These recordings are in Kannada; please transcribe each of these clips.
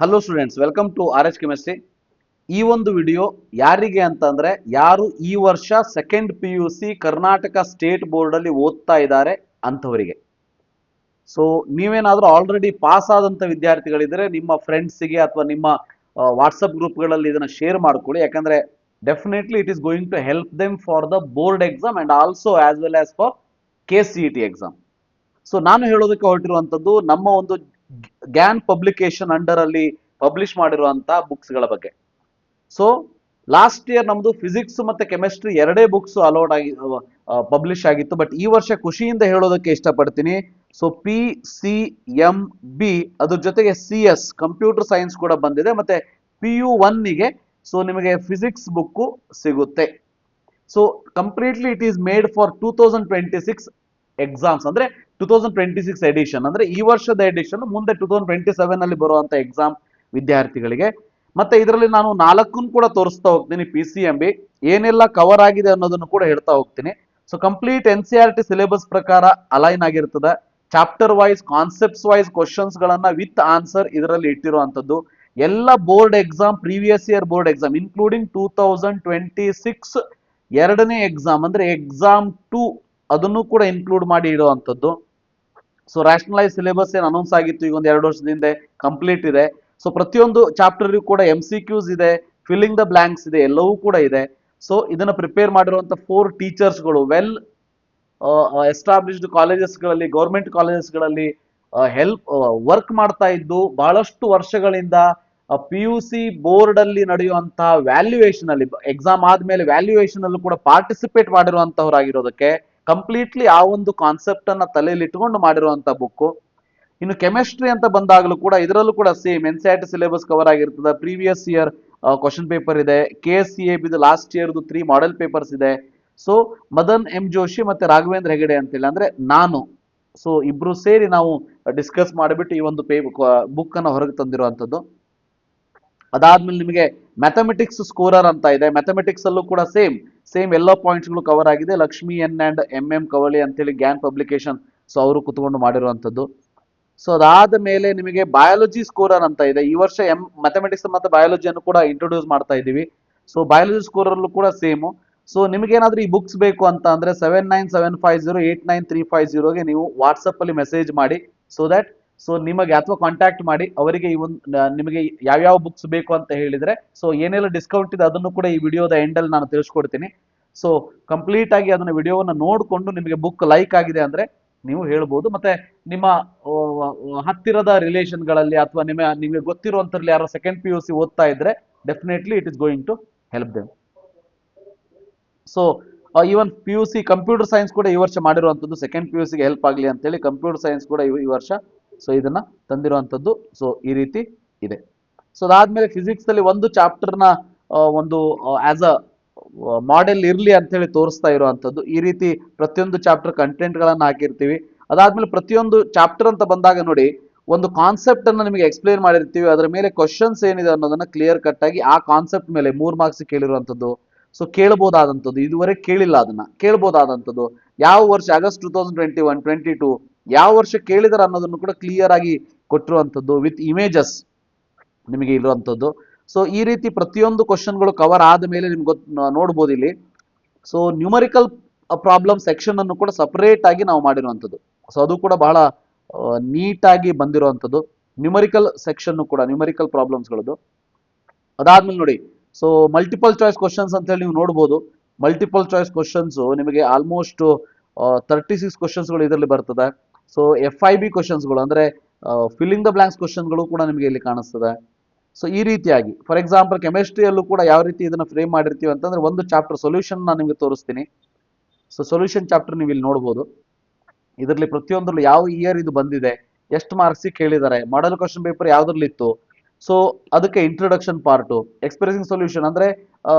Hello students, welcome to R H chemistry. ಈ ಒಂದು ವಿಡಿಯೋ ಯಾರಿಗೆ ಅಂತಂದ್ರೆ, ಯಾರು ಈ ವರ್ಷ second P U C Karnataka state board ಅಲ್ಲಿ ಓದ್ತಾ ಇದ್ದಾರೆ ಅಂಥವರಿಗೆ. ಸೊ ನೀವೇನಾದ್ರೂ ಆಲ್ರೆಡಿ ಪಾಸ್ ಆದಂತ ವಿದ್ಯಾರ್ಥಿಗಳಿದ್ರೆ ನಿಮ್ಮ ಫ್ರೆಂಡ್ಸ್ಗೆ ಅಥವಾ ನಿಮ್ಮ ವಾಟ್ಸಪ್ ಗ್ರೂಪ್ಗಳಲ್ಲಿ ಇದನ್ನ ಶೇರ್ ಮಾಡ್ಕೊಳ್ಳಿ. ಯಾಕಂದ್ರೆ definitely it is going to help them for the board exam and also as well as for KCET exam. So ನಾನು ಹೇಳೋದಕ್ಕೆ ಹೊರಟಿರುವಂತದ್ದು ನಮ್ಮ ಒಂದು ಗ್ಯಾನ್ ಪಬ್ಲಿಕೇಶನ್ ಅಂಡರ್ ಅಲ್ಲಿ ಪಬ್ಲಿಷ್ ಮಾಡಿರುವಂತಹ ಬುಕ್ಸ್ ಗಳ ಬಗ್ಗೆ. ಸೊ ಲಾಸ್ಟ್ ಇಯರ್ ನಮ್ದು ಫಿಸಿಕ್ಸ್ ಮತ್ತೆ ಕೆಮಿಸ್ಟ್ರಿ ಎರಡೇ ಬುಕ್ಸ್ ಅಲೌಡ್ ಆಗಿ ಪಬ್ಲಿಷ್ ಆಗಿತ್ತು. ಬಟ್ ಈ ವರ್ಷ ಖುಷಿಯಿಂದ ಹೇಳೋದಕ್ಕೆ ಇಷ್ಟಪಡ್ತೀನಿ. ಸೊ PCMB ಅದ್ರ ಜೊತೆಗೆ CS ಕಂಪ್ಯೂಟರ್ ಸೈನ್ಸ್ ಕೂಡ ಬಂದಿದೆ. ಮತ್ತೆ PU1ಗೆ ಸೊ ನಿಮಗೆ ಫಿಸಿಕ್ಸ್ ಬುಕ್ ಸಿಗುತ್ತೆ. So completely it is made for 2026 exams, ಅಂದ್ರೆ 2026 ಎಡಿಷನ್, ಅಂದ್ರೆ ಈ ವರ್ಷದ ಎಡಿಷನ್ ಮುಂದೆ 2027 ಅಲ್ಲಿ ಬರುವಂತ ಎಕ್ಸಾಮ್ ವಿದ್ಯಾರ್ಥಿಗಳಿಗೆ. ಮತ್ತೆ ಇದರಲ್ಲಿ ನಾನು 4 ಕೂಡ ತೋರಿಸ್ತಾ ಹೋಗ್ತೀನಿ. PCMB ಏನೆಲ್ಲ ಕವರ್ ಆಗಿದೆ ಅನ್ನೋದನ್ನು ಕೂಡ ಹೇಳ್ತಾ ಹೋಗ್ತೀನಿ. ಸೊ ಕಂಪ್ಲೀಟ್ NCERT ಸಿಲೆಬಸ್ ಪ್ರಕಾರ ಅಲೈನ್ ಆಗಿರ್ತದೆ. Chapter wise, concepts wise questions ಗಳನ್ನ ವಿತ್ ಆನ್ಸರ್ ಇದರಲ್ಲಿ ಇಟ್ಟಿರುವಂತದ್ದು. ಎಲ್ಲ board exam, previous year board exam including 2026 ಎರಡನೇ ಎಕ್ಸಾಮ್ ಅಂದ್ರೆ ಎಕ್ಸಾಮ್ 2 ಅದನ್ನು ಕೂಡ ಇನ್ಕ್ಲೂಡ್ ಮಾಡಿ ಇಡುವಂತದ್ದು. ಸೊ ರ್ಯಾಷನಲೈಸ್ ಸಿಲೆಬಸ್ ಏನು ಅನೌನ್ಸ್ ಆಗಿತ್ತು ಈಗ ಒಂದು 2 ವರ್ಷದ ಹಿಂದೆ, ಕಂಪ್ಲೀಟ್ ಇದೆ. ಸೊ ಪ್ರತಿಯೊಂದು ಚಾಪ್ಟರ್ ಕೂಡ MCQs ಇದೆ, ಫಿಲ್ಲಿಂಗ್ ದ ಬ್ಲಾಂಕ್ಸ್ ಇದೆ, ಎಲ್ಲವೂ ಕೂಡ ಇದೆ. ಸೊ ಇದನ್ನ ಪ್ರಿಪೇರ್ ಮಾಡಿರುವಂತ 4 ಟೀಚರ್ಸ್ಗಳು ವೆಲ್ ಎಸ್ಟಾಬ್ಲಿಷ್ಡ್ ಕಾಲೇಜಸ್ಗಳಲ್ಲಿ, ಗೌರ್ಮೆಂಟ್ ಕಾಲೇಜಸ್ಗಳಲ್ಲಿ ಹೆಲ್ಪ್ ವರ್ಕ್ ಮಾಡ್ತಾ ಇದ್ದು ಬಹಳಷ್ಟು ವರ್ಷಗಳಿಂದ PUC ಬೋರ್ಡ್ ಅಲ್ಲಿ ನಡೆಯುವಂತಹ ವ್ಯಾಲ್ಯೂಯೇಷನ್ ಅಲ್ಲಿ, ಎಕ್ಸಾಮ್ ಆದ್ಮೇಲೆ ವ್ಯಾಲ್ಯೂಯೇಷನ್ ಅಲ್ಲೂ ಕೂಡ ಪಾರ್ಟಿಸಿಪೇಟ್ ಮಾಡಿರುವಂತವರಾಗಿರೋದಕ್ಕೆ ಕಂಪ್ಲೀಟ್ಲಿ ಆ ಒಂದು ಕಾನ್ಸೆಪ್ಟ್ ಅನ್ನ ತಲೆಯಲ್ಲಿ ಇಟ್ಕೊಂಡು ಮಾಡಿರುವಂತ ಬುಕ್. ಇನ್ನು ಕೆಮಿಸ್ಟ್ರಿ ಅಂತ ಬಂದಾಗಲೂ ಕೂಡ ಇದರಲ್ಲೂ ಕೂಡ ಸೇಮ್ NCERT ಸಿಲೆಬಸ್ ಕವರ್ ಆಗಿರ್ತದೆ. ಪ್ರೀವಿಯಸ್ ಇಯರ್ ಕ್ವಶನ್ ಪೇಪರ್ ಇದೆ. KCAB ಲಾಸ್ಟ್ ಇಯರ್ದು 3 ಮಾಡೆಲ್ ಪೇಪರ್ಸ್ ಇದೆ. ಸೊ ಮದನ್ M ಜೋಶಿ ಮತ್ತೆ ರಾಘವೇಂದ್ರ ಹೆಗಡೆ ಅಂತೇಳಿ, ಅಂದ್ರೆ ನಾನು, ಸೊ ಇಬ್ರು ಸೇರಿ ನಾವು ಡಿಸ್ಕಸ್ ಮಾಡಿಬಿಟ್ಟು ಈ ಒಂದು ಬುಕ್ ಅನ್ನ ಹೊರಗೆ ತಂದಿರುವಂತದ್ದು. ಅದಾದ್ಮೇಲೆ ನಿಮಗೆ ಮ್ಯಾಥಮೆಟಿಕ್ಸ್ ಸ್ಕೋರರ್ ಅಂತ ಇದೆ. ಮ್ಯಾಥಮೆಟಿಕ್ಸ್ ಅಲ್ಲೂ ಕೂಡ ಸೇಮ್ ಎಲ್ಲ ಪಾಯಿಂಟ್ಸ್ ಗಳು ಕವರ್ ಆಗಿದೆ. ಲಕ್ಷ್ಮಿ N ಅಂಡ್ MM ಕವಳಿ ಅಂತೇಳಿ ಗ್ಯಾನ್ ಪಬ್ಲಿಕೇಶನ್, ಸೊ ಅವರು ಕುತ್ಕೊಂಡು ಮಾಡಿರುವಂತದ್ದು. ಸೊ ಅದಾದ ಮೇಲೆ ನಿಮಗೆ ಬಯಾಲಜಿ ಸ್ಕೋರರ್ ಅಂತ ಇದೆ. ಈ ವರ್ಷ ಮ್ಯಾಥಮೆಟಿಕ್ಸ್ ಮತ್ತೆ ಬಯಾಲಜಿಯನ್ನು ಕೂಡ ಇಂಟ್ರೊಡ್ಯೂಸ್ ಮಾಡ್ತಾ ಇದ್ದೀವಿ. ಸೊ ಬಯಾಲಜಿ ಸ್ಕೋರರ್ ಅಲ್ಲೂ ಕೂಡ ಸೇಮ್. ಸೊ ನಿಮಗೇನಾದ್ರೂ ಈ ಬುಕ್ಸ್ ಬೇಕು ಅಂತ ಅಂದ್ರೆ 7975089350ಗೆ ನೀವು ವಾಟ್ಸಪ್ ಅಲ್ಲಿ ಮೆಸೇಜ್ ಮಾಡಿ. ಸೊ ದಟ್ ಸೊ ನಿಮಗೆ ಅಥವಾ ಕಾಂಟ್ಯಾಕ್ಟ್ ಮಾಡಿ ಅವರಿಗೆ ಈ ಒಂದು ನಿಮಗೆ ಯಾವ್ಯಾವ ಬುಕ್ಸ್ ಬೇಕು ಅಂತ ಹೇಳಿದ್ರೆ, ಸೊ ಏನೆಲ್ಲ ಡಿಸ್ಕೌಂಟ್ ಇದೆ ಅದನ್ನು ಕೂಡ ಈ ವಿಡಿಯೋದ ಎಂಡ್ ಅಲ್ಲಿ ನಾನು ತಿಳಿಸ್ಕೊಡ್ತೀನಿ. ಸೊ ಕಂಪ್ಲೀಟ್ ಆಗಿ ಅದನ್ನ ವಿಡಿಯೋವನ್ನ ನೋಡಿಕೊಂಡು ನಿಮಗೆ ಬುಕ್ ಲೈಕ್ ಆಗಿದೆ ಅಂದ್ರೆ ನೀವು ಹೇಳ್ಬೋದು. ಮತ್ತೆ ನಿಮ್ಮ ಹತ್ತಿರದ ರಿಲೇಷನ್ಗಳಲ್ಲಿ ಅಥವಾ ನಿಮಗೆ ಗೊತ್ತಿರುವಂತರಲ್ಲಿ ಯಾರೋ ಸೆಕೆಂಡ್ PUC ಓದ್ತಾ ಇದ್ರೆ definitely it is going to help them. So even PUC computer science ಕೂಡ ಈ ವರ್ಷ ಮಾಡಿರುವಂತದ್ದು, ಸೆಕೆಂಡ್ PUCಗೆ ಹೆಲ್ಪ್ ಆಗಲಿ ಅಂತೇಳಿ ಕಂಪ್ಯೂಟರ್ ಸೈನ್ಸ್ ಕೂಡ ಈ ವರ್ಷ ಸೊ ಇದನ್ನ ತಂದಿರುವಂತದ್ದು. ಸೊ ಈ ರೀತಿ ಇದೆ. ಸೊ ಅದಾದ್ಮೇಲೆ ಫಿಸಿಕ್ಸ್ ಅಲ್ಲಿ ಒಂದು ಚಾಪ್ಟರ್ನ ಒಂದು ಆಸ್ ಅ ಮಾಡೆಲ್ ಇರ್ಲಿ ಅಂತ ಹೇಳಿ ತೋರಿಸ್ತಾ ಇರುವಂತದ್ದು. ಈ ರೀತಿ ಪ್ರತಿಯೊಂದು ಚಾಪ್ಟರ್ ಕಂಟೆಂಟ್ ಗಳನ್ನ ಹಾಕಿರ್ತೀವಿ. ಅದಾದ್ಮೇಲೆ ಪ್ರತಿಯೊಂದು ಚಾಪ್ಟರ್ ಅಂತ ಬಂದಾಗ ನೋಡಿ, ಒಂದು ಕಾನ್ಸೆಪ್ಟ್ ಅನ್ನ ನಿಮಗೆ ಎಕ್ಸ್ಪ್ಲೇನ್ ಮಾಡಿರ್ತೀವಿ. ಅದರ ಮೇಲೆ ಕ್ವಶನ್ಸ್ ಏನಿದೆ ಅನ್ನೋದನ್ನ ಕ್ಲಿಯರ್ ಕಟ್ ಆಗಿ ಆ ಕಾನ್ಸೆಪ್ಟ್ ಮೇಲೆ 3 ಮಾರ್ಕ್ಸ್ ಕೇಳಿರುವಂತದ್ದು. ಸೊ ಕೇಳಬಹುದಾದಂಥದ್ದು, ಇದುವರೆಗೆ ಕೇಳಿಲ್ಲ ಅದನ್ನ ಕೇಳಬಹುದಾದಂಥದ್ದು, ಯಾವ ವರ್ಷ ಆಗಸ್ಟ್ 2021 22 ಯಾವ ವರ್ಷ ಕೇಳಿದಾರೆ ಅನ್ನೋದನ್ನು ಕೂಡ ಕ್ಲಿಯರ್ ಆಗಿ ಕೊಟ್ಟಿರುವಂತದ್ದು ವಿತ್ ಇಮೇಜಸ್ ನಿಮಗೆ ಇರುವಂತದ್ದು. ಸೊ ಈ ರೀತಿ ಪ್ರತಿಯೊಂದು ಕ್ವಶನ್ಗಳು ಕವರ್ ಆದ ಮೇಲೆ ನಿಮ್ಗೆ ನೋಡ್ಬೋದು ಇಲ್ಲಿ. ಸೊ ನ್ಯೂಮರಿಕಲ್ ಪ್ರಾಬ್ಲಮ್ ಸೆಕ್ಷನ್ ಅನ್ನು ಕೂಡ ಸಪರೇಟ್ ಆಗಿ ನಾವು ಮಾಡಿರುವಂತದ್ದು. ಸೊ ಅದು ಕೂಡ ಬಹಳ ನೀಟಾಗಿ ಬಂದಿರುವಂತದ್ದು. ನ್ಯೂಮರಿಕಲ್ ಸೆಕ್ಷನ್ ಕೂಡ ನ್ಯೂಮರಿಕಲ್ ಪ್ರಾಬ್ಲಮ್ಸ್ಗಳದ್ದು. ಅದಾದ್ಮೇಲೆ ನೋಡಿ, ಸೊ ಮಲ್ಟಿಪಲ್ ಚಾಯ್ಸ್ ಕ್ವಶನ್ಸ್ ಅಂತ ಹೇಳಿ ನೀವು ನೋಡ್ಬೋದು. ಮಲ್ಟಿಪಲ್ ಚಾಯ್ಸ್ ಕ್ವಶನ್ಸ್ ನಿಮಗೆ ಆಲ್ಮೋಸ್ಟ್ 36 ಕ್ವಶನ್ಸ್ಗಳು ಇದರಲ್ಲಿ ಬರ್ತದೆ. ಸೊ FIB ಕ್ವಶನ್ಸ್ಗಳು ಅಂದ್ರೆ ಫಿಲ್ಲಿಂಗ್ ದ ಬ್ಲಾಂಕ್ಸ್ ಕ್ವಶನ್ಗಳು ಕೂಡ ನಿಮಗೆ ಇಲ್ಲಿ ಕಾಣಿಸ್ತದೆ. ಸೊ ಈ ರೀತಿಯಾಗಿ ಫಾರ್ ಎಕ್ಸಾಂಪಲ್ ಕೆಮಿಸ್ಟ್ರಿಯಲ್ಲೂ ಕೂಡ ಯಾವ ರೀತಿ ಇದನ್ನ ಫ್ರೇಮ್ ಮಾಡಿರ್ತೀವಿ ಅಂತಂದ್ರೆ, ಒಂದು ಚಾಪ್ಟರ್ ಸೊಲ್ಯೂಷನ್ ನಾನು ನಿಮಗೆ ತೋರಿಸ್ತೀನಿ. ಸೊ ಸೊಲ್ಯೂಷನ್ ಚಾಪ್ಟರ್ ನೀವು ಇಲ್ಲಿ ನೋಡ್ಬೋದು. ಇದರಲ್ಲಿ ಪ್ರತಿಯೊಂದರಲ್ಲೂ ಯಾವ ಇಯರ್ ಇದು ಬಂದಿದೆ, ಎಷ್ಟು ಮಾರ್ಕ್ಸ್ ಕೇಳಿದ್ದಾರೆ, ಮಾಡೆಲ್ ಕ್ವಶನ್ ಪೇಪರ್ ಯಾವ್ದ್ರಲ್ಲಿ ಇತ್ತು, ಸೊ ಅದಕ್ಕೆ ಇಂಟ್ರೊಡಕ್ಷನ್ ಪಾರ್ಟು, ಎಕ್ಸ್ಪ್ರೆಸಿಂಗ್ ಸೊಲ್ಯೂಷನ್ ಅಂದ್ರೆ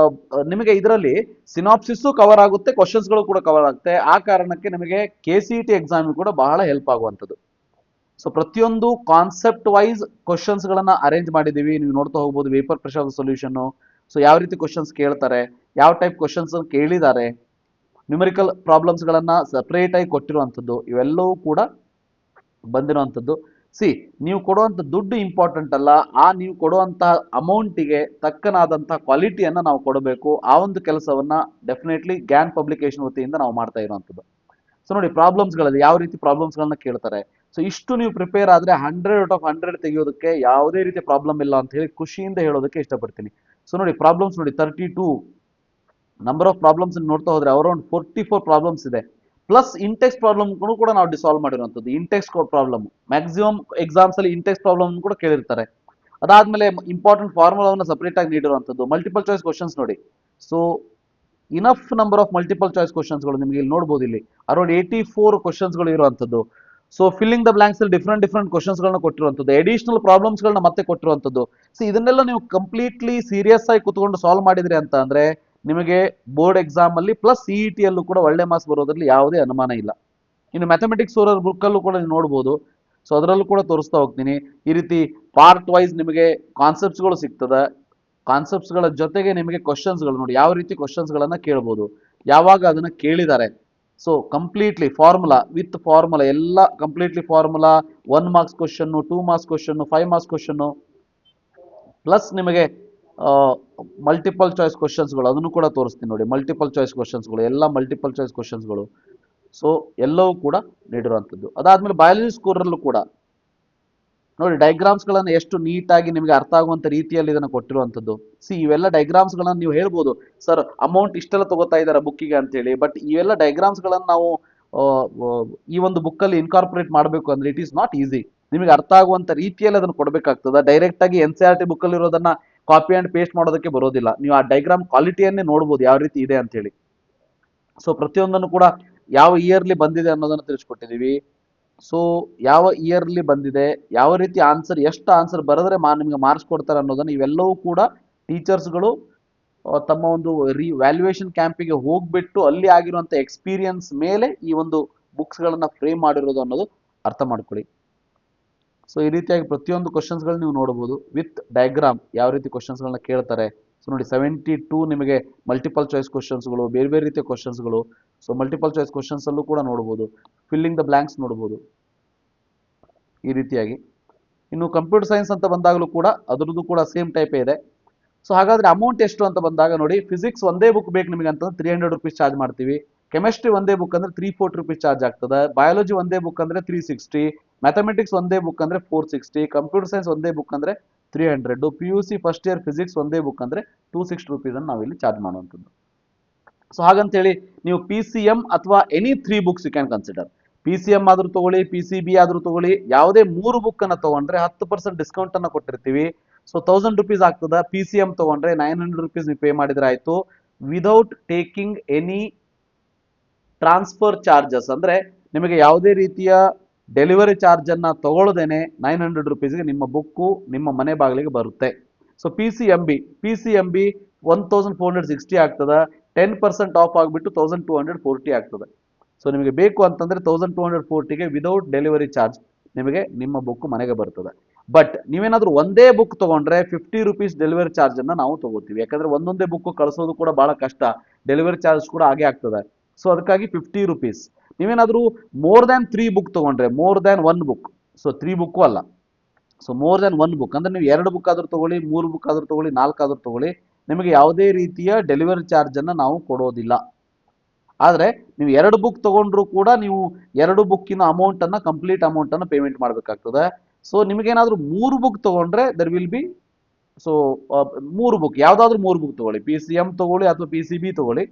ನಿಮಗೆ ಇದರಲ್ಲಿ ಸಿನಾಪ್ಸಿಸ್ ಕವರ್ ಆಗುತ್ತೆ, ಕ್ವಶನ್ಸ್ಗಳು ಕೂಡ ಕವರ್ ಆಗುತ್ತೆ. ಆ ಕಾರಣಕ್ಕೆ ನಿಮಗೆ KCET ಎಕ್ಸಾಮ್ ಕೂಡ ಬಹಳ ಹೆಲ್ಪ್ ಆಗುವಂಥದ್ದು. ಸೊ ಪ್ರತಿಯೊಂದು ಕಾನ್ಸೆಪ್ಟ್ ವೈಸ್ ಕ್ವಶನ್ಸ್ ಗಳನ್ನ ಅರೇಂಜ್ ಮಾಡಿದೀವಿ. ನೀವು ನೋಡ್ತಾ ಹೋಗ್ಬೋದು ವೇಪರ್ ಪ್ರೆಷರ್ ಸೊಲ್ಯೂಷನ್. ಸೊ ಯಾವ ರೀತಿ ಕ್ವಶನ್ಸ್ ಕೇಳ್ತಾರೆ, ಯಾವ ಟೈಪ್ ಕ್ವಶನ್ಸ್ ಕೇಳಿದ್ದಾರೆ, ನ್ಯೂಮರಿಕಲ್ ಪ್ರಾಬ್ಲಮ್ಸ್ ಗಳನ್ನ ಸಪರೇಟ್ ಆಗಿ ಕೊಟ್ಟಿರುವಂಥದ್ದು, ಇವೆಲ್ಲವೂ ಕೂಡ ಬಂದಿರುವಂಥದ್ದು. ಸಿ ನೀವು ಕೊಡುವಂಥ ದುಡ್ಡು ಇಂಪಾರ್ಟೆಂಟ್ ಅಲ್ಲ, ಆ ನೀವು ಕೊಡುವಂತಹ ಅಮೌಂಟಿಗೆ ತಕ್ಕನಾದಂತಹ ಕ್ವಾಲಿಟಿಯನ್ನು ನಾವು ಕೊಡಬೇಕು. ಆ ಒಂದು ಕೆಲಸವನ್ನ ಡೆಫಿನೆಟ್ಲಿ ಗ್ಯಾನ್ ಪಬ್ಲಿಕೇಶನ್ ವತಿಯಿಂದ ನಾವು ಮಾಡ್ತಾ ಇರುವಂಥದ್ದು. ಸೊ ನೋಡಿ ಪ್ರಾಬ್ಲಮ್ಸ್ಗಳಲ್ಲಿ ಯಾವ ರೀತಿ ಪ್ರಾಬ್ಲಮ್ಸ್ಗಳನ್ನ ಕೇಳ್ತಾರೆ. ಸೊ ಇಷ್ಟು ನೀವು ಪ್ರಿಪೇರ್ ಆದ್ರೆ 100 ಔಟ್ ಆಫ್ 100 ತೆಗೆಯೋದಕ್ಕೆ ಯಾವುದೇ ರೀತಿ ಪ್ರಾಬ್ಲಮ್ ಇಲ್ಲ ಅಂತ ಹೇಳಿ ಖುಷಿಯಿಂದ ಹೇಳೋದಕ್ಕೆ ಇಷ್ಟಪಡ್ತೀನಿ. ಸೊ ನೋಡಿ ಪ್ರಾಬ್ಲಮ್ಸ್ ನೋಡಿ 32 ನಂಬರ್ ಆಫ್ ಪ್ರಾಬ್ಲಮ್ಸ್ ನೋಡ್ತಾ ಹೋದ್ರೆ ಅರೌಂಡ್ 44 ಪ್ರಾಬ್ಲಮ್ಸ್ ಇದೆ. ಪ್ಲಸ್ ಇಂಟೆಕ್ಸ್ ಪ್ರಾಬ್ಲಮ್ ಕೂಡ ನಾವು ಡಿಸಾಲ್ವ್ ಮಾಡಿರುವಂಥದ್ದು. ಇಂಟೆಕ್ಸ್ ಪ್ರಾಬ್ಲಮ್ ಮ್ಯಾಕ್ಸಿಮಮ್ ಎಕ್ಸಾಮ್ಸ್ ಅಲ್ಲಿ ಇಂಟೆಕ್ಸ್ ಪ್ರಾಬ್ಲಮ್ ಕೂಡ ಕೇಳಿರ್ತಾರೆ. ಅದಾದ್ಮೇಲೆ ಇಂಪಾರ್ಟೆಂಟ್ ಫಾರ್ಮುಲಾವನ್ನು ಸಪರೇಟ್ ಆಗಿ ನೀಡಿರುವಂಥದ್ದು. ಮಲ್ಟಿಪಲ್ ಚಾಯ್ಸ್ ಕ್ವಶನ್ಸ್ ನೋಡಿ. So enough number of multiple choice ಕ್ವಶನ್ಸ್ಗಳು ನಿಮಗೆ ಇಲ್ಲಿ ನೋಡ್ಬೋದು. ಇಲ್ಲಿ ಅರೌಂಡ್ 84 ಕ್ವಶನ್ಸ್ಗಳು ಇರುವಂಥದ್ದು. ಸೊ ಫಿಲ್ಲಿಂಗ್ ದ ಬ್ಲಾಂಕ್ಸ್ ಅಲ್ಲಿ ಡಿಫ್ರೆಂಟ್ ಕ್ವಶನ್ಸ್ಗಳನ್ನ ಕೊಟ್ಟಿರುವಂಥದ್ದು, ಅಡಿಷನಲ್ ಪ್ರಾಬ್ಲಮ್ಸ್ಗಳನ್ನ ಮತ್ತೆ ಕೊಟ್ಟಿರುವಂಥದ್ದು. ಸೊ ಇದನ್ನೆಲ್ಲ ನೀವು ಕಂಪ್ಲೀಟ್ಲಿ ಸೀರಿಯಸ್ ಆಗಿ ಕುತ್ಕೊಂಡು ಸಾಲ್ವ್ ಮಾಡಿದ್ರಿ ಅಂತ ಅಂದ್ರೆ ನಿಮಗೆ ಬೋರ್ಡ್ ಎಕ್ಸಾಮ್ ಅಲ್ಲಿ ಪ್ಲಸ್ ಸಿಇಟಿ ಅಲ್ಲೂ ಕೂಡ ಒಳ್ಳೆ ಮಾರ್ಕ್ಸ್ ಬರೋದ್ರಲ್ಲಿ ಯಾವುದೇ ಅನುಮಾನ ಇಲ್ಲ. ಇನ್ನು ಮ್ಯಾಥಮೆಟಿಕ್ಸ್ ಓರರ್ ಬುಕ್ ಅಲ್ಲೂ ಕೂಡ ನೀವು ನೋಡ್ಬೋದು. ಸೊ ಅದರಲ್ಲೂ ಕೂಡ ತೋರಿಸ್ತಾ ಹೋಗ್ತೀನಿ. ಈ ರೀತಿ ಪಾರ್ಟ್ ವೈಸ್ ನಿಮಗೆ ಕಾನ್ಸೆಪ್ಟ್ಸ್ಗಳು ಸಿಗ್ತದೆ. ಕಾನ್ಸೆಪ್ಟ್ಸ್ಗಳ ಜೊತೆಗೆ ನಿಮಗೆ ಕ್ವಶನ್ಸ್ಗಳು ನೋಡಿ ಯಾವ ರೀತಿ ಕ್ವಶನ್ಸ್ಗಳನ್ನ ಕೇಳ್ಬೋದು, ಯಾವಾಗ ಅದನ್ನ ಕೇಳಿದ್ದಾರೆ. So completely formula with formula ಎಲ್ಲ completely formula 1 marks question, 2 marks question, 5 marks question, plus ನಿಮಗೆ ಮಲ್ಟಿಪಲ್ ಚಾಯ್ಸ್ ಕ್ವಶನ್ಸ್ಗಳು ಅದನ್ನು ಕೂಡ ತೋರಿಸ್ತೀನಿ ನೋಡಿ. ಮಲ್ಟಿಪಲ್ ಚಾಯ್ಸ್ ಕ್ವಶನ್ಸ್ಗಳು ಎಲ್ಲ ಮಲ್ಟಿಪಲ್ ಚಾಯ್ಸ್ ಕ್ವಶನ್ಸ್ಗಳು. ಸೊ ಎಲ್ಲವೂ ಕೂಡ ನೀಡಿರುವಂಥದ್ದು. ಅದಾದ್ಮೇಲೆ ಬಯಾಲಜಿ ಸ್ಕೋರಲ್ಲೂ ಕೂಡ ನೋಡಿ ಡೈಗ್ರಾಮ್ಸ್ಗಳನ್ನು ಎಷ್ಟು ನೀಟಾಗಿ ನಿಮಗೆ ಅರ್ಥ ಆಗುವಂಥ ರೀತಿಯಲ್ಲಿ ಇದನ್ನು ಕೊಟ್ಟಿರುವಂಥದ್ದು. ಸಿ ಇವೆಲ್ಲ ಡೈಗ್ರಾಮ್ಸ್ಗಳನ್ನು ನೀವು ಹೇಳ್ಬೋದು ಸರ್ ಅಮೌಂಟ್ ಇಷ್ಟೆಲ್ಲ ತಗೋತಾ ಇದ್ದಾರೆ ಬುಕ್ಕಿಗೆ ಅಂತೇಳಿ. ಬಟ್ ಇವೆಲ್ಲ ಡೈಗ್ರಾಮ್ಸ್ಗಳನ್ನು ನಾವು ಈ ಒಂದು ಬುಕ್ಕಲ್ಲಿ ಇನ್ಕಾರ್ಪೊರೇಟ್ ಮಾಡಬೇಕು ಅಂದ್ರೆ ಇಟ್ ಈಸ್ ನಾಟ್ ಈಸಿ. ನಿಮಗೆ ಅರ್ಥ ಆಗುವಂಥ ರೀತಿಯಲ್ಲಿ ಅದನ್ನು ಕೊಡಬೇಕಾಗ್ತದೆ. ಡೈರೆಕ್ಟ್ ಆಗಿ NCERT ಬುಕ್ಕಲ್ಲಿ ಇರೋದನ್ನ ಕಾಪಿ ಆ್ಯಂಡ್ ಪೇಸ್ಟ್ ಮಾಡೋದಕ್ಕೆ ಬರೋದಿಲ್ಲ. ನೀವು ಆ ಡೈಗ್ರಾಮ್ ಕ್ವಾಲಿಟಿಯನ್ನೇ ನೋಡ್ಬೋದು ಯಾವ ರೀತಿ ಇದೆ ಅಂತೇಳಿ. ಸೊ ಪ್ರತಿಯೊಂದನ್ನು ಕೂಡ ಯಾವ ಇಯರ್ಲಿ ಬಂದಿದೆ ಅನ್ನೋದನ್ನು ತಿಳಿಸ್ಕೊಟ್ಟಿದ್ದೀವಿ. ಸೊ ಯಾವ ಇಯರ್ಲಿ ಬಂದಿದೆ, ಯಾವ ರೀತಿ ಆನ್ಸರ್, ಎಷ್ಟು ಆನ್ಸರ್ ಬರೆದ್ರೆ ನಿಮಗೆ ಮಾರ್ಕ್ಸ್ ಕೊಡ್ತಾರೆ ಅನ್ನೋದನ್ನು ಇವೆಲ್ಲವೂ ಕೂಡ ಟೀಚರ್ಸ್ಗಳು ತಮ್ಮ ಒಂದು ವ್ಯಾಲ್ಯೂಯೇಷನ್ ಕ್ಯಾಂಪಿಗೆ ಹೋಗ್ಬಿಟ್ಟು ಅಲ್ಲಿ ಆಗಿರುವಂಥ ಎಕ್ಸ್ಪೀರಿಯನ್ಸ್ ಮೇಲೆ ಈ ಒಂದು ಬುಕ್ಸ್ಗಳನ್ನು ಫ್ರೇಮ್ ಮಾಡಿರೋದು ಅನ್ನೋದು ಅರ್ಥ ಮಾಡ್ಕೊಳ್ಳಿ. ಸೊ ಈ ರೀತಿಯಾಗಿ ಪ್ರತಿಯೊಂದು ಕ್ವಶನ್ಸ್ಗಳು ನೀವು ನೋಡ್ಬೋದು ವಿತ್ ಡಯಾಗ್ರಾಮ್ ಯಾವ ರೀತಿ ಕ್ವಶನ್ಸ್ಗಳನ್ನ ಕೇಳ್ತಾರೆ. ಸೊ ನೋಡಿ 72 ನಿಮಗೆ ಮಲ್ಟಿಪಲ್ ಚಾಯ್ಸ್ ಕ್ವಶನ್ಸ್ಗಳು, ಬೇರೆ ಬೇರೆ ರೀತಿಯ ಕ್ವಶನ್ಸ್ಗಳು. ಸೊ ಮಲ್ಟಿಪಲ್ ಚಾಯ್ಸ್ ಕ್ವಶನ್ಸ್ ಅಲ್ಲೂ ಕೂಡ ನೋಡ್ಬೋದು, ಫಿಲ್ಲಿಂಗ್ ದ ಬ್ಲಾಂಕ್ಸ್ ನೋಡ್ಬೋದು ಈ ರೀತಿಯಾಗಿ. ಇನ್ನು ಕಂಪ್ಯೂಟರ್ ಸೈನ್ಸ್ ಅಂತ ಬಂದಾಗಲೂ ಕೂಡ ಅದರದ್ದು ಕೂಡ ಸೇಮ್ ಟೈಪೇ ಇದೆ. ಸೊ ಹಾಗಾದ್ರೆ ಅಮೌಂಟ್ ಎಷ್ಟು ಅಂತ ಬಂದಾಗ ನೋಡಿ, ಫಿಸಿಕ್ಸ್ ಒಂದೇ ಬುಕ್ ಬೇಕು ನಿಮಗೆ ಅಂತಂದ್ರೆ 300 ರುಪೀಸ್ ಚಾರ್ಜ್ ಮಾಡ್ತೀವಿ. ಕೆಮಿಸ್ಟ್ರಿ ಒಂದೇ ಬುಕ್ ಅಂದ್ರೆ 340 ರುಪೀಸ್ ಚಾರ್ಜ್ ಆಗ್ತದೆ. ಬಯಾಲಜಿ ಒಂದೇ ಬುಕ್ ಅಂದ್ರೆ 360, ಮ್ಯಾಥಮೆಟಿಕ್ಸ್ ಒಂದೇ ಬುಕ್ ಅಂದ್ರೆ 460, ಕಂಪ್ಯೂಟರ್ ಸೈನ್ಸ್ ಒಂದೇ ಬುಕ್ ಅಂದ್ರೆ 300, PUC ಫಸ್ಟ್ ಇಯರ್ ಫಿಸಿಕ್ಸ್ ಒಂದೇ ಬುಕ್ ಅಂದ್ರೆ 260 ರುಪೀಸ್ ಅನ್ನು ನಾವಿಲ್ಲಿ ಚಾರ್ಜ್ ಮಾಡುವಂಥದ್ದು. ಸೊ ಹಾಗಂತೇಳಿ ನೀವು PCM ಅಥವಾ any 3 books you can consider. PCM ಆದ್ರೂ ತಗೊಳ್ಳಿ, PCB ಆದ್ರೂ ತಗೊಳ್ಳಿ, ಯಾವುದೇ 3 ಬುಕ್ ಅನ್ನ ತಗೊಂಡ್ರೆ 10% ಡಿಸ್ಕೌಂಟ್ ಅನ್ನ ಕೊಟ್ಟಿರ್ತೀವಿ. ಸೊ 1000 ರುಪೀಸ್ ಆಗ್ತದ. PCM ತಗೊಂಡ್ರೆ 900 ರುಪೀಸ್ ನೀವು ಪೇ ಮಾಡಿದ್ರೆ ಆಯ್ತು, without taking any transfer charges. ಅಂದ್ರೆ ನಿಮಗೆ ಯಾವುದೇ ರೀತಿಯ ಡೆಲಿವರಿ ಚಾರ್ಜ್ ಅನ್ನ ತಗೊಳ್ಳದೇನೆ 900 ರುಪೀಸ್ಗೆ ನಿಮ್ಮ ಬುಕ್ಕು ನಿಮ್ಮ ಮನೆ ಬಾಗಿಲಿಗೆ ಬರುತ್ತೆ. ಸೊ PCMB 1460 ಆಗ್ತದ. 10% ಆಫ್ ಆಗಿಬಿಟ್ಟು 1240 ಆಗ್ತದೆ. ಸೊ ನಿಮಗೆ ಬೇಕು ಅಂತಂದ್ರೆ 1240ಗೆ ವಿದೌಟ್ ಡೆಲಿವರಿ ಚಾರ್ಜ್ ನಿಮಗೆ ನಿಮ್ಮ ಬುಕ್ ಮನೆಗೆ ಬರ್ತದೆ. ಬಟ್ ನೀವೇನಾದ್ರೂ ಒಂದೇ ಬುಕ್ ತಗೊಂಡ್ರೆ 50 ರುಪೀಸ್ ಡೆಲಿವರಿ ಚಾರ್ಜ್ ಅನ್ನ ನಾವು ತಗೋತೀವಿ. ಯಾಕಂದ್ರೆ ಒಂದೊಂದೇ ಬುಕ್ ಕಳಿಸೋದು ಕೂಡ ಬಹಳ ಕಷ್ಟ, ಡೆಲಿವರಿ ಚಾರ್ಜ್ ಕೂಡ ಹಾಗೆ ಆಗ್ತದೆ. ಸೊ ಅದಕ್ಕಾಗಿ 50 ರುಪೀಸ್. ನೀವೇನಾದ್ರೂ ಮೋರ್ ದ್ಯಾನ್ 3 ಬುಕ್ ತಗೊಂಡ್ರೆ, more than 1 book, so 3 book ಅಲ್ಲ, ಸೊ ಮೋರ್ ದ್ಯಾನ್ 1 ಬುಕ್ ಅಂದ್ರೆ ನೀವು 2 ಬುಕ್ ಆದ್ರೂ ತಗೊಳ್ಳಿ, 3 ಬುಕ್ ಆದ್ರೂ ತಗೊಳ್ಳಿ, 4 ಆದ್ರೂ ತಗೊಳ್ಳಿ, ನಿಮಗೆ ಯಾವುದೇ ರೀತಿಯ ಡೆಲಿವರಿ ಚಾರ್ಜ್ ಅನ್ನ ನಾವು ಕೊಡೋದಿಲ್ಲ. ಆದ್ರೆ ನೀವು 2 ಬುಕ್ ತಗೊಂಡ್ರು ಕೂಡ ನೀವು 2 ಬುಕ್ಕಿನ ಅಮೌಂಟ್ ಅನ್ನ ಕಂಪ್ಲೀಟ್ ಅಮೌಂಟ್ ಅನ್ನ ಪೇಮೆಂಟ್ ಮಾಡಬೇಕಾಗ್ತದೆ. ಸೊ ನಿಮಗೇನಾದ್ರೂ 3 ಬುಕ್ ತಗೊಂಡ್ರೆ there will be, so 3 book ಯಾವ್ದಾದ್ರು 3 ಬುಕ್ ತಗೊಳ್ಳಿ, PCM ತಗೊಳ್ಳಿ ಅಥವಾ PCB ತಗೊಳ್ಳಿ.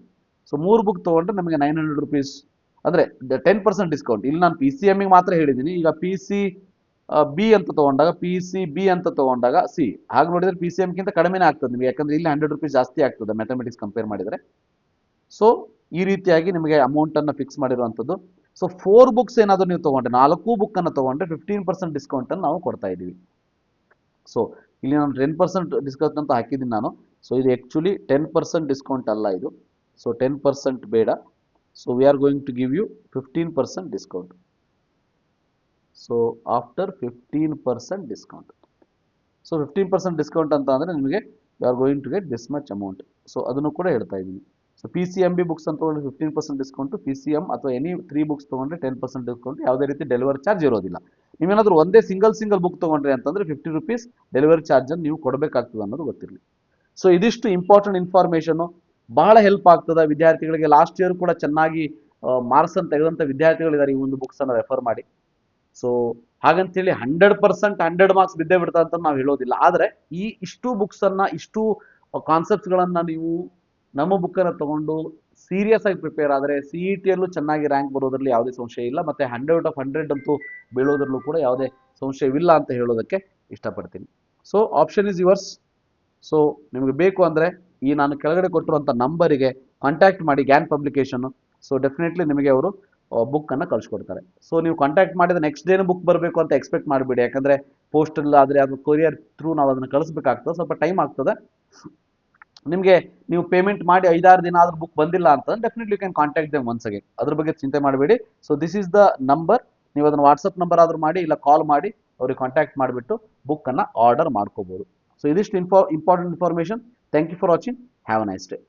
ಸೊ 3 ಬುಕ್ ತಗೊಂಡ್ರೆ ನಿಮಗೆ 900 ರುಪೀಸ್ ಅಂದ್ರೆ 10% ಡಿಸ್ಕೌಂಟ್. ಇಲ್ಲಿ ನಾನು PCM ಮಾತ್ರ ಹೇಳಿದ್ದೀನಿ. ಈಗ PCB ಅಂತ ತಗೊಂಡಾಗ, PCB ಅಂತ ತಗೊಂಡಾಗ ಹಾಗೆ ನೋಡಿದ್ರೆ PCM ಗಿಂತ ಕಡಿಮೆನೇ ಆಗ್ತದೆ ನಿಮಗೆ, ಯಾಕಂದ್ರೆ ಇಲ್ಲಿ 100 ರುಪೀಸ್ ಜಾಸ್ತಿ ಆಗ್ತದೆ ಮ್ಯಾಥಮೆಟಿಕ್ಸ್ ಕಂಪೇರ್ ಮಾಡಿದ್ರೆ. ಸೊ ಈ ರೀತಿಯಾಗಿ ನಿಮಗೆ ಅಮೌಂಟ್ ಅನ್ನ ಫಿಕ್ಸ್ ಮಾಡಿರುವಂಥದ್ದು. ಸೊ 4 ಬುಕ್ಸ್ ಏನಾದರೂ ನೀವು ತಗೊಂಡ್ರೆ, 4 ಬುಕ್ ಅನ್ನು ತಗೊಂಡ್ರೆ 15% ಡಿಸ್ಕೌಂಟ್ ಅನ್ನು ನಾವು ಕೊಡ್ತಾ ಇದ್ದೀವಿ. ಸೊ ಇಲ್ಲಿ ನಾನು 10% ಡಿಸ್ಕೌಂಟ್ ಅಂತ ಹಾಕಿದ್ದೀನಿ ನಾನು. ಸೊ ಇದು ಆಕ್ಚುಲಿ 10% ಡಿಸ್ಕೌಂಟ್ ಅಲ್ಲ ಇದು. ಸೊ 10% ಬೇಡ. So we are going to give you 15% discount. So after 15% discount, so 15% discount ಅಂತ ಅಂದರೆ ನಿಮಗೆ you are going to get this much amount. So ಅದನ್ನು ಕೂಡ ಹೇಳ್ತಾ ಇದ್ದೀನಿ. ಸೊ PCMB ಬುಕ್ಸ್ ಅಂತ ತಗೊಂಡ್ರೆ 15% ಡಿಸ್ಕೌಂಟು, PCM ಅಥವಾ ಎನಿ 3 ಬುಕ್ಸ್ ತೊಗೊಂಡ್ರೆ 10% ಡಿಸ್ಕೌಂಟ್, ಯಾವುದೇ ರೀತಿ ಡೆಲಿವರಿ ಚಾರ್ಜ್ ಇರೋದಿಲ್ಲ. ನೀವೇನಾದ್ರೂ ಒಂದೇ ಸಿಂಗಲ್ ಬುಕ್ ತೊಗೊಂಡ್ರಿ ಅಂತಂದ್ರೆ 50 ರುಪೀಸ್ ಡೆಲಿವರಿ ಚಾರ್ಜನ್ನು ನೀವು ಕೊಡಬೇಕಾಗ್ತದೆ ಅನ್ನೋದು ಗೊತ್ತಿರಲಿ. ಸೊ ಇದಿಷ್ಟು ಇಂಪಾರ್ಟೆಂಟ್ ಇನ್ಫಾರ್ಮೇಷನು, ಬಹಳ ಹೆಲ್ಪ್ ಆಗ್ತದೆ ವಿದ್ಯಾರ್ಥಿಗಳಿಗೆ. ಲಾಸ್ಟ್ ಇಯರ್ ಕೂಡ ಚೆನ್ನಾಗಿ ಮಾರ್ಕ್ಸ್ ಅನ್ನು ತೆಗೆದಂಥ ವಿದ್ಯಾರ್ಥಿಗಳಿದ್ದಾರೆ ಈ ಒಂದು ಬುಕ್ಸ್ ಅನ್ನು ರೆಫರ್ ಮಾಡಿ. ಸೊ ಹಾಗಂತೇಳಿ 100% 100 ಮಾರ್ಕ್ಸ್ ಬಿದ್ದೇ ಬಿಡ್ತಾ ಅಂತ ನಾವು ಹೇಳೋದಿಲ್ಲ. ಆದರೆ ಇಷ್ಟು ಬುಕ್ಸ್ ಅನ್ನ, ಇಷ್ಟು ಕಾನ್ಸೆಪ್ಟ್ಸ್ಗಳನ್ನ ನೀವು ನಮ್ಮ ಬುಕ್ಕನ್ನು ತಗೊಂಡು ಸೀರಿಯಸ್ ಆಗಿ ಪ್ರಿಪೇರ್ ಆದರೆ CET-ಯಲ್ಲೂ ಚೆನ್ನಾಗಿ ರ್ಯಾಂಕ್ ಬರೋದ್ರಲ್ಲಿ ಯಾವುದೇ ಸಂಶಯ ಇಲ್ಲ, ಮತ್ತೆ 100/100 ಅಂತೂ ಬೀಳೋದ್ರಲ್ಲೂ ಕೂಡ ಯಾವುದೇ ಸಂಶಯವಿಲ್ಲ ಅಂತ ಹೇಳೋದಕ್ಕೆ ಇಷ್ಟಪಡ್ತೀನಿ. So option is yours. So ನಿಮಗೆ ಬೇಕು ಅಂದರೆ ಈ ನಾನು ಕೆಳಗಡೆ ಕೊಟ್ಟಿರುವಂಥ ನಂಬರಿಗೆ ಕಾಂಟ್ಯಾಕ್ಟ್ ಮಾಡಿ, ಗ್ಯಾನ್ ಪಬ್ಲಿಕೇಶನ್. ಸೊ ಡೆಫಿನೆಟ್ಲಿ ನಿಮಗೆ ಅವರು ಬುಕ್ಕನ್ನು ಕಳಿಸ್ಕೊಡ್ತಾರೆ. ಸೊ ನೀವು ಕಾಂಟ್ಯಾಕ್ಟ್ ಮಾಡಿದ ನೆಕ್ಸ್ಟ್ ಡೇನ ಬುಕ್ ಬರಬೇಕು ಅಂತ ಎಕ್ಸ್ಪೆಕ್ಟ್ ಮಾಡಿಬಿಡಿ, ಯಾಕಂದರೆ ಪೋಸ್ಟಲ್ ಆದರೆ ಅದು ಕೊರಿಯರ್ ಥ್ರೂ ನಾವು ಅದನ್ನು ಕಳಿಸ್ಬೇಕಾಗ್ತದೆ, ಸ್ವಲ್ಪ ಟೈಮ್ ಆಗ್ತದೆ ನಿಮಗೆ. ನೀವು ಪೇಮೆಂಟ್ ಮಾಡಿ 5-6 ದಿನ ಆದ್ರೂ ಬುಕ್ ಬಂದಿಲ್ಲ ಅಂತಂದ್ರೆ definitely you can contact them once again. ಅದ್ರ ಬಗ್ಗೆ ಚಿಂತೆ ಮಾಡಬೇಡಿ. So this is the number. ನೀವು ಅದನ್ನು ವಾಟ್ಸಪ್ ನಂಬರ್ ಆದ್ರೂ ಮಾಡಿ, ಇಲ್ಲ ಕಾಲ್ ಮಾಡಿ ಅವ್ರಿಗೆ ಕಾಂಟ್ಯಾಕ್ಟ್ ಮಾಡಿಬಿಟ್ಟು ಬುಕ್ಕನ್ನು ಆರ್ಡರ್ ಮಾಡ್ಕೋಬೋದು. ಸೊ ಇದಿಷ್ಟು important information. Thank you for watching. Have a nice day.